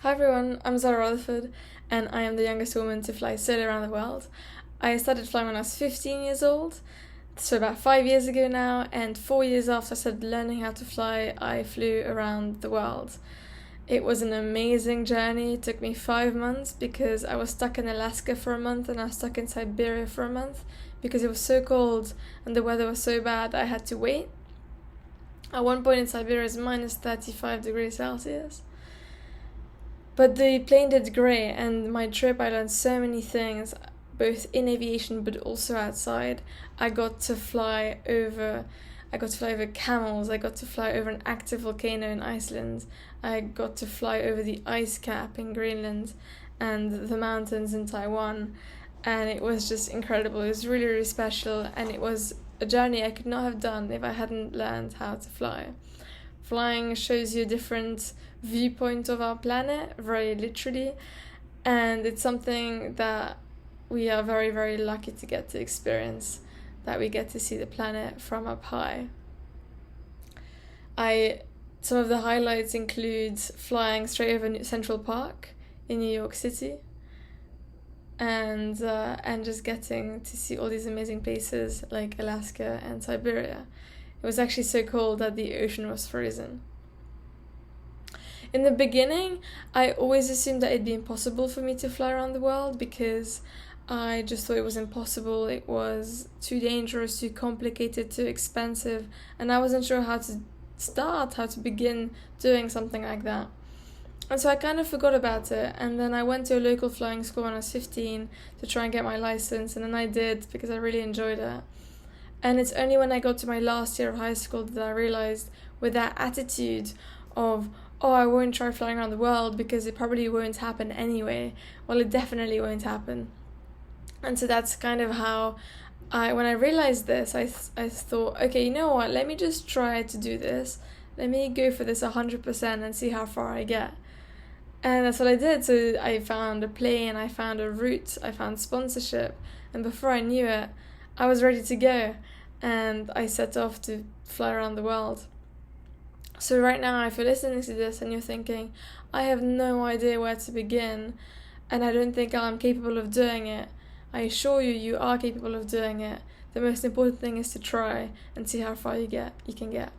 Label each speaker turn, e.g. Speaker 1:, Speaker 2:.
Speaker 1: Hi everyone, I'm Zara Rutherford, and I am the youngest woman to fly solo around the world. I started flying when I was 15 years old, so about 5 years ago now, and 4 years after I started learning how to fly, I flew around the world. It was an amazing journey. It took me 5 months because I was stuck in Alaska for a month and I was stuck in Siberia for a month because it was so cold and the weather was so bad I had to wait. At one point in Siberia, it's minus 35 degrees Celsius. But the plane did great, and my trip I learned so many things, both in aviation but also outside. I got to fly over camels, I got to fly over an active volcano in Iceland, I got to fly over the ice cap in Greenland and the mountains in Taiwan, and it was just incredible. It was really, really special, and it was a journey I could not have done if I hadn't learned how to fly. Flying shows you a different viewpoint of our planet, very literally, and it's something that we are very, very lucky to get to experience, that we get to see the planet from up high. Some of the highlights include flying straight over Central Park in New York City, and just getting to see all these amazing places like Alaska and Siberia. It was actually so cold that the ocean was frozen. In the beginning, I always assumed that it'd be impossible for me to fly around the world because I just thought it was impossible. It was too dangerous, too complicated, too expensive, and I wasn't sure how to begin doing something like that. And so I kind of forgot about it, and then I went to a local flying school when I was 15 to try and get my license, and then I did because I really enjoyed it. And it's only when I got to my last year of high school that I realized, with that attitude of, oh, I won't try flying around the world because it probably won't happen anyway. Well, it definitely won't happen. And so that's kind of how when I realized this, I thought, okay, you know what, let me just try to do this. Let me go for this 100% and see how far I get. And that's what I did. So I found a plane, I found a route, I found sponsorship, and before I knew it, I was ready to go, and I set off to fly around the world. So right now, if you're listening to this and you're thinking, I have no idea where to begin, and I don't think I'm capable of doing it, I assure you, you are capable of doing it. The most important thing is to try and see how far you can get.